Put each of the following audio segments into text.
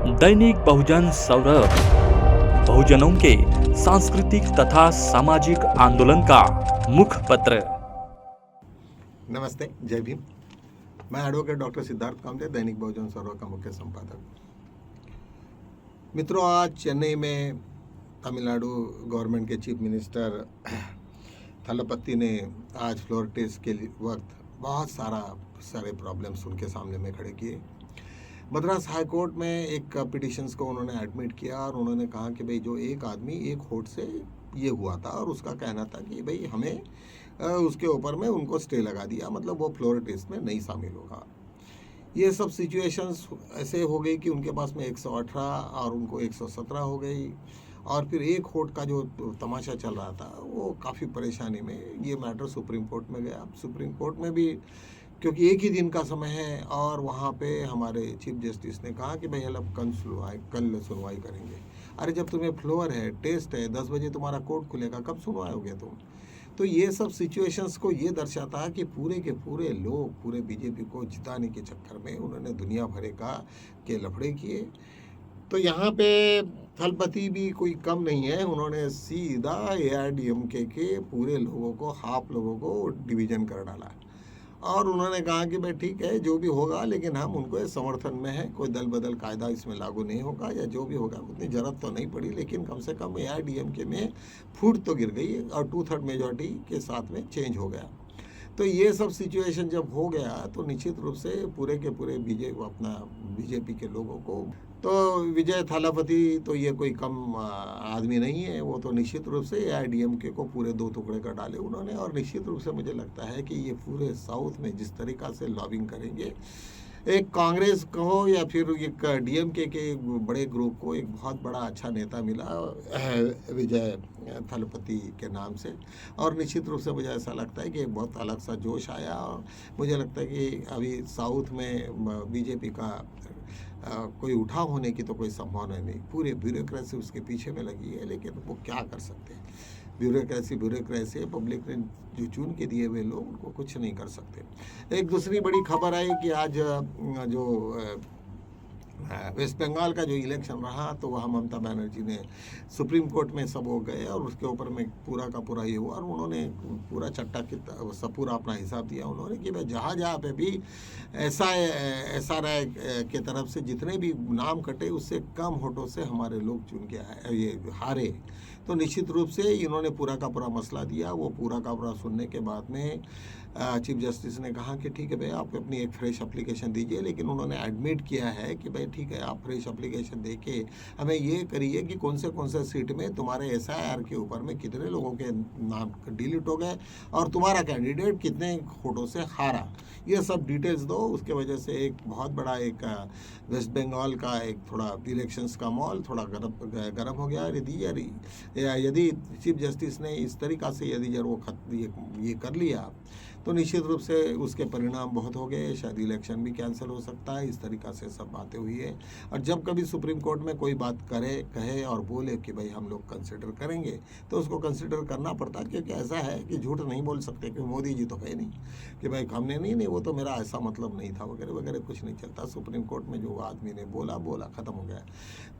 दैनिक बहुजन सौरभ, बहुजनों के सांस्कृतिक तथा सामाजिक आंदोलन का मुखपत्र। नमस्ते, जय भीम। मैं एडवोकेट डॉक्टर सिद्धार्थ कामदे, दैनिक बहुजन सौरभ का मुख्य संपादक। मित्रों, आज चेन्नई में तमिलनाडु गवर्नमेंट के चीफ मिनिस्टर थलपति ने आज फ्लोर टेस्ट के वक्त बहुत सारे प्रॉब्लम्स उनके सामने में खड़े किए। मद्रास हाई कोर्ट में एक पिटिशंस को उन्होंने एडमिट किया और उन्होंने कहा कि भाई जो एक आदमी एक होठ से ये हुआ था और उसका कहना था कि भाई हमें उसके ऊपर में उनको स्टे लगा दिया, मतलब वो फ्लोर टेस्ट में नहीं शामिल होगा। ये सब सिचुएशंस ऐसे हो गई कि उनके पास में 118 और उनको 117 हो गई और फिर एक होठ का जो तमाशा चल रहा था वो काफ़ी परेशानी में ये मैटर सुप्रीम कोर्ट में गया। सुप्रीम कोर्ट में भी क्योंकि एक ही दिन का समय है और वहाँ पे हमारे चीफ जस्टिस ने कहा कि भाई अब कल सुनवाई करेंगे। अरे जब तुम्हें फ्लोर है, टेस्ट है, 10 बजे तुम्हारा कोर्ट खुलेगा, कब सुनवाई होगे तुम? तो ये सब सिचुएशंस को ये दर्शाता है कि पूरे के पूरे लोग पूरे बीजेपी को जिताने के चक्कर में उन्होंने दुनिया भरे के लफड़े किए। तो यहाँ पे थलपति भी कोई कम नहीं है, उन्होंने सीधा AIADMK के पूरे लोगों को, हाफ लोगों को डिवीजन कर डाला और उन्होंने कहा कि भाई ठीक है जो भी होगा, लेकिन हम उनको समर्थन में है, कोई दल बदल कायदा इसमें लागू नहीं होगा या जो भी होगा उतनी ज़रूरत तो नहीं पड़ी, लेकिन कम से कम AIADMK में फूट तो गिर गई और 2/3 मेजॉरिटी के साथ में चेंज हो गया। तो ये सब सिचुएशन जब हो गया तो निश्चित रूप से पूरे के पूरे बीजेपी के लोगों को, तो विजय थालापति तो ये कोई कम आदमी नहीं है, वो तो निश्चित रूप से AIADMK को पूरे 2 टुकड़े कर डाले उन्होंने। और निश्चित रूप से मुझे लगता है कि ये पूरे साउथ में जिस तरीक़ा से लॉबिंग करेंगे, एक कांग्रेस को या फिर एक DMK के बड़े ग्रुप को एक बहुत बड़ा अच्छा नेता मिला विजय थलपति के नाम से, और निश्चित रूप से मुझे ऐसा लगता है कि एक बहुत अलग सा जोश आया और मुझे लगता है कि अभी साउथ में बीजेपी का कोई उठाव होने की तो कोई संभावना नहीं। पूरी ब्यूरोक्रेसी उसके पीछे में लगी है, लेकिन वो क्या कर सकते हैं? ब्यूरोक्रेसी पब्लिक ने जो चुन के दिए हुए लोग उनको कुछ नहीं कर सकते। एक दूसरी बड़ी खबर आई कि आज जो वेस्ट बंगाल का जो इलेक्शन रहा तो वहाँ ममता बनर्जी ने सुप्रीम कोर्ट में सब हो गए और उसके ऊपर में पूरा का पूरा ये हुआ और उन्होंने पूरा चट्टा सब पूरा अपना हिसाब दिया उन्होंने कि भाई जहाँ पे भी SRI के तरफ से जितने भी नाम कटे उससे कम वोटों से हमारे लोग चुन के ये हारे। तो निश्चित रूप से इन्होंने पूरा का पूरा मसला दिया। वो पूरा का पूरा सुनने के बाद में चीफ जस्टिस ने कहा कि ठीक है भाई आप अपनी एक फ्रेश एप्लीकेशन दीजिए, लेकिन उन्होंने एडमिट किया है कि भाई ठीक है आप फ्रेश एप्लीकेशन दे के हमें ये करिए कि कौन से सीट में तुम्हारे SIR के ऊपर में कितने लोगों के नाम डिलीट हो गए और तुम्हारा कैंडिडेट कितने वोटों से हारा, ये सब डिटेल्स दो। उसके वजह से एक बहुत बड़ा एक वेस्ट बंगाल का एक थोड़ा इलेक्शंस का माहौल थोड़ा गर्म हो गया। यदि चीफ जस्टिस ने इस तरीक़ा से यदि वो ये कर लिया तो निश्चित रूप से उसके परिणाम बहुत हो गए, शायद इलेक्शन भी कैंसिल हो सकता है। इस तरीक़ा से सब बातें हुई है और जब कभी सुप्रीम कोर्ट में कोई बात कहे और बोले कि भाई हम लोग कंसिडर करेंगे तो उसको कंसिडर करना पड़ता है, क्योंकि ऐसा है कि झूठ नहीं बोल सकते कि मोदी जी तो है नहीं कि भाई हमने नहीं वो तो मेरा ऐसा मतलब नहीं था वगैरह वगैरह, कुछ नहीं चलता। सुप्रीम कोर्ट में जो आदमी ने बोला ख़त्म हो गया।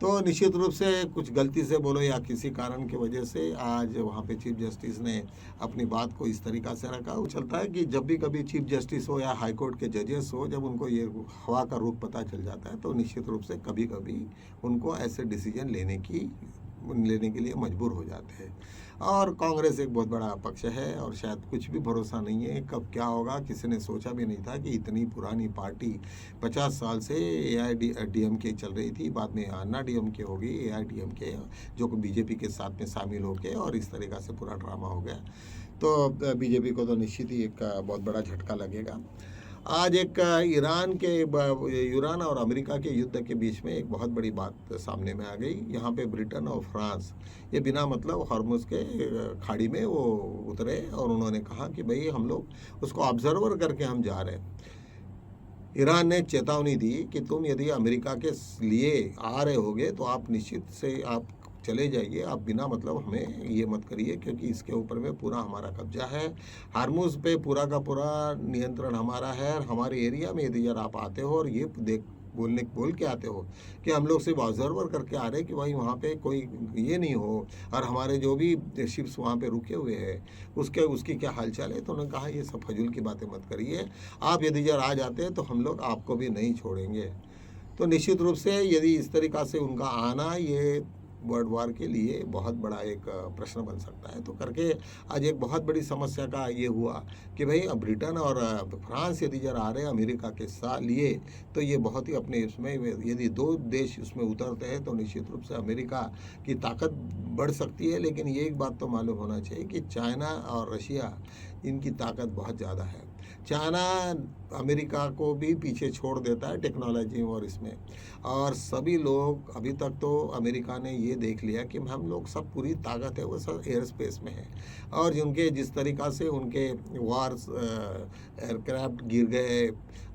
तो निश्चित रूप से कुछ गलती से बोलो या किसी कारण की वजह से आज वहाँ पे चीफ जस्टिस ने अपनी बात को इस तरीक़ा से रखा। वो चलता है कि जब भी कभी चीफ जस्टिस हो या हाई कोर्ट के जजेस हो, जब उनको ये हवा का रुख पता चल जाता है तो निश्चित रूप से कभी कभी उनको ऐसे डिसीजन लेने के लिए मजबूर हो जाते हैं। और कांग्रेस एक बहुत बड़ा पक्ष है और शायद कुछ भी भरोसा नहीं है कब क्या होगा। किसी ने सोचा भी नहीं था कि इतनी पुरानी पार्टी 50 साल से AIADMK चल रही थी, बाद में अन्ना DMK हो गई, AIADMK जो बीजेपी के साथ में शामिल हो गए और इस तरीक़ा से पूरा ड्रामा हो गया। तो बीजेपी को तो निश्चित ही एक बहुत बड़ा झटका लगेगा। आज एक ईरान और अमेरिका के युद्ध के बीच में एक बहुत बड़ी बात सामने में आ गई। यहाँ पे ब्रिटेन और फ्रांस ये बिना मतलब हॉर्मुज़ के खाड़ी में वो उतरे और उन्होंने कहा कि भाई हम लोग उसको ऑब्जर्वर करके हम जा रहे हैं। ईरान ने चेतावनी दी कि तुम यदि अमेरिका के लिए आ रहे होगे तो आप निश्चित से आप चले जाइए, आप बिना मतलब हमें ये मत करिए, क्योंकि इसके ऊपर में पूरा हमारा कब्जा है। हार्मुज़ पे पूरा का पूरा नियंत्रण हमारा है और हमारे एरिया में यदि आप आते हो और ये बोल के आते हो कि हम लोग सिर्फ ऑब्जर्वर करके आ रहे हैं कि भाई वहाँ पे कोई ये नहीं हो, और हमारे जो भी शिप्स वहाँ पे रुके हुए हैं उसकी क्या हालचाल है। तो उन्होंने कहा ये सब फजूल की बातें मत करिए, आप यदि जरा आ जाते हैं तो हम लोग आपको भी नहीं छोड़ेंगे। तो निश्चित रूप से यदि इस तरीक़ा से उनका आना ये वर्ल्ड वार के लिए बहुत बड़ा एक प्रश्न बन सकता है। तो करके आज एक बहुत बड़ी समस्या का ये हुआ कि भाई अब ब्रिटेन और फ्रांस यदि जरा आ रहे हैं अमेरिका के साथ लिए, तो ये बहुत ही अपने इसमें यदि दो देश उसमें उतरते हैं तो निश्चित रूप से अमेरिका की ताकत बढ़ सकती है। लेकिन ये एक बात तो मालूम होना चाहिए कि चाइना और रशिया इनकी ताकत बहुत ज़्यादा है। चाइना अमेरिका को भी पीछे छोड़ देता है टेक्नोलॉजी और इसमें, और सभी लोग अभी तक तो अमेरिका ने ये देख लिया कि हम लोग सब पूरी ताकत है वो सब एयर स्पेस में है, और जिनके जिस तरीक़ा से उनके वार्स एयरक्राफ्ट गिर गए,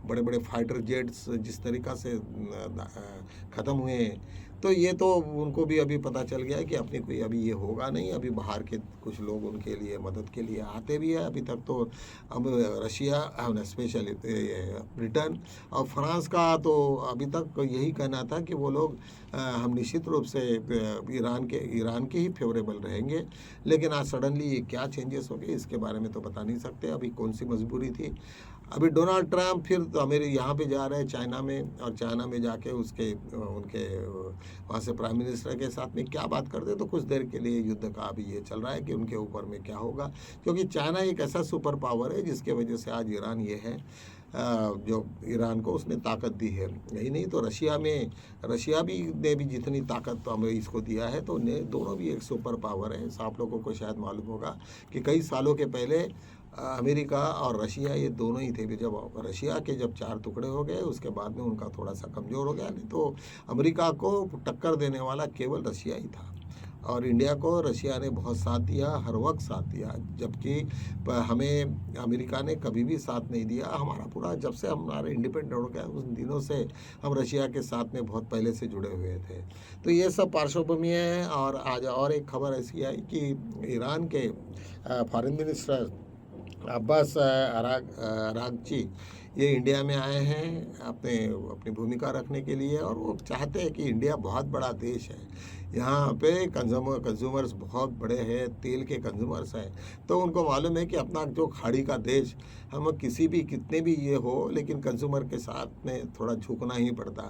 बड़े बड़े फाइटर जेट्स जिस तरीक़ा से ख़त्म हुए, तो ये तो उनको भी अभी पता चल गया है कि अपनी कोई अभी ये होगा नहीं। अभी बाहर के कुछ लोग उनके लिए मदद के लिए आते भी है। अभी तक तो अब रशिया स्पेशली ब्रिटेन और फ्रांस का तो अभी तक यही कहना था कि वो लोग हम निश्चित रूप से ईरान के ही फेवरेबल रहेंगे। लेकिन आज सडनली ये क्या चेंजेस हो गए इसके बारे में तो बता नहीं सकते अभी कौन सी मजबूरी थी। अभी डोनाल्ड ट्रंप फिर तो मेरे यहाँ पे जा रहे हैं चाइना में, और चाइना में जाके उनके वहाँ से प्राइम मिनिस्टर के साथ में क्या बात करते, तो कुछ देर के लिए युद्ध का अभी ये चल रहा है कि उनके ऊपर में क्या होगा, क्योंकि चाइना एक ऐसा सुपर पावर है जिसके वजह से आज ईरान ये है जो ईरान को उसने ताकत दी है। यही नहीं तो रशिया ने भी जितनी ताकत तो हमें इसको दिया है, तो दोनों भी एक सुपर पावर है। आप लोगों को शायद मालूम होगा कि कई सालों के पहले अमेरिका और रशिया ये दोनों ही थे। जब रशिया के जब 4 टुकड़े हो गए उसके बाद में उनका थोड़ा सा कमज़ोर हो गया, नहीं तो अमेरिका को टक्कर देने वाला केवल रशिया ही था, और इंडिया को रशिया ने बहुत साथ दिया, हर वक्त साथ दिया, जबकि हमें अमेरिका ने कभी भी साथ नहीं दिया। हमारा पूरा जब से हमारे इंडिपेंडेंट हो गया उन दिनों से हम रशिया के साथ में बहुत पहले से जुड़े हुए थे। तो ये सब पार्श्वभूमि है। और आज और एक खबर ऐसी आई कि ईरान के फॉरेन मिनिस्टर अब्बास अरागची ये इंडिया में आए हैं अपनी भूमिका रखने के लिए, और वो चाहते हैं कि इंडिया बहुत बड़ा देश है, यहाँ पे कंज्यूमर्स बहुत बड़े हैं, तेल के कंज्यूमर्स हैं। तो उनको मालूम है कि अपना जो खाड़ी का देश, हम कितने भी ये हो, लेकिन कंज्यूमर के साथ में थोड़ा झुकना ही पड़ता।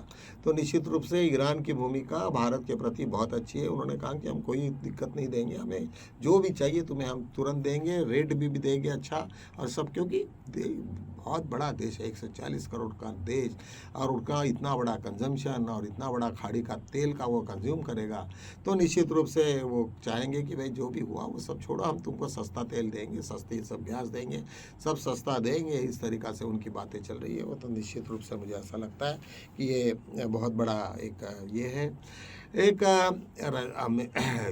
तो निश्चित रूप से ईरान की भूमिका भारत के प्रति बहुत अच्छी है। उन्होंने कहा कि हम कोई दिक्कत नहीं देंगे, हमें जो भी चाहिए तुम्हें हम तुरंत देंगे, रेट भी देंगे अच्छा, और सब, क्योंकि बहुत बड़ा देश है, 140 करोड़ का देश, और उनका इतना बड़ा कंजम्पशन और इतना बड़ा खाड़ी का तेल का वो कंज्यूम करेगा, तो निश्चित रूप से वो चाहेंगे कि भाई जो भी हुआ वो सब छोड़ो, हम तुमको सस्ता तेल देंगे, सस्ती सब गैस देंगे, सब सस्ता देंगे। इस तरीक़ा से उनकी बातें चल रही है। वो तो निश्चित रूप से मुझे ऐसा लगता है कि ये बहुत बड़ा एक ये है। एक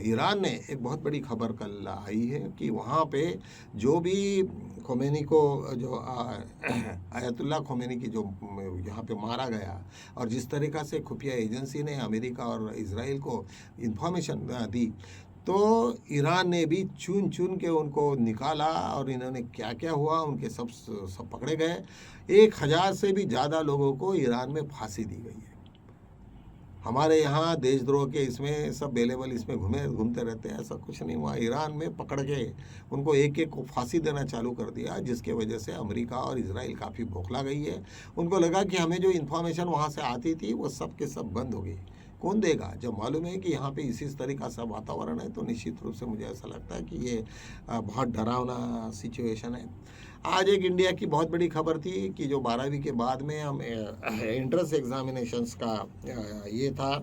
ईरान ने एक बहुत बड़ी खबर कल आई है कि वहाँ पे जो भी खोमेनी को, जो आयतुल्ला खोमेनी की जो यहाँ पे मारा गया, और जिस तरीक़ा से खुफिया एजेंसी ने अमेरिका और इजराइल को इन्फॉर्मेशन दी, तो ईरान ने भी चुन के उनको निकाला, और इन्होंने क्या क्या हुआ उनके सब पकड़े गए। 1000 से भी ज़्यादा लोगों को ईरान में फांसी दी गई है। हमारे यहाँ देशद्रोह के इसमें सब बेलेबल इसमें घूमते रहते हैं, ऐसा कुछ नहीं हुआ। ईरान में पकड़ के उनको एक को फांसी देना चालू कर दिया, जिसके वजह से अमेरिका और इजराइल काफ़ी बौखला गई है। उनको लगा कि हमें जो इन्फॉर्मेशन वहाँ से आती थी वो सब के सब बंद हो गई। कौन देगा जब मालूम है कि यहाँ पे इसी तरीक़ा सा वातावरण है। तो निश्चित रूप से मुझे ऐसा लगता है कि ये बहुत डरावना सिचुएशन है। आज एक इंडिया की बहुत बड़ी खबर थी कि जो 12वीं के बाद में हम एंट्रेंस एग्जामिनेशंस का ये था,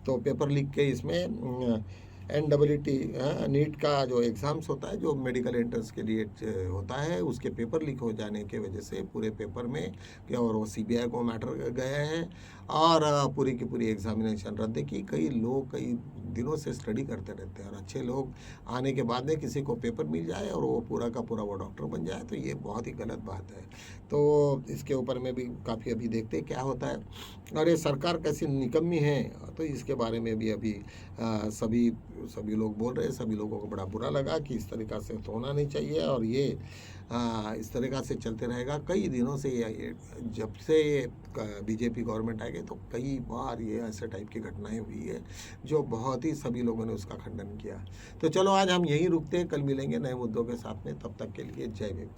तो पेपर लीक के इसमें NEET नीट का जो एग्ज़ाम्स होता है, जो मेडिकल एंट्रेंस के लिए होता है, उसके पेपर लीक हो जाने के वजह से पूरे पेपर में और वो CBI को मैटर गया है, और पूरी की पूरी एग्जामिनेशन रद्द की। कई लोग कई दिनों से स्टडी करते रहते हैं, और अच्छे लोग आने के बाद में किसी को पेपर मिल जाए और वो पूरा का पूरा वो डॉक्टर बन जाए, तो ये बहुत ही गलत बात है। तो इसके ऊपर में भी काफ़ी अभी देखते हैं क्या होता है, और ये सरकार कैसी निकम्मी है, तो इसके बारे में भी अभी सभी सभी लोग बोल रहे हैं, सभी लोगों को बड़ा बुरा लगा कि इस तरीक़ा से तो होना नहीं चाहिए और ये इस तरीक़ा से चलते रहेगा। कई दिनों से जब से बीजेपी गवर्नमेंट आ गई तो कई बार ये ऐसे टाइप की घटनाएं हुई है जो बहुत ही सभी लोगों ने उसका खंडन किया। तो चलो आज हम यहीं रुकते हैं, कल मिलेंगे नए मुद्दों के साथ में, तब तक के लिए जय भीम।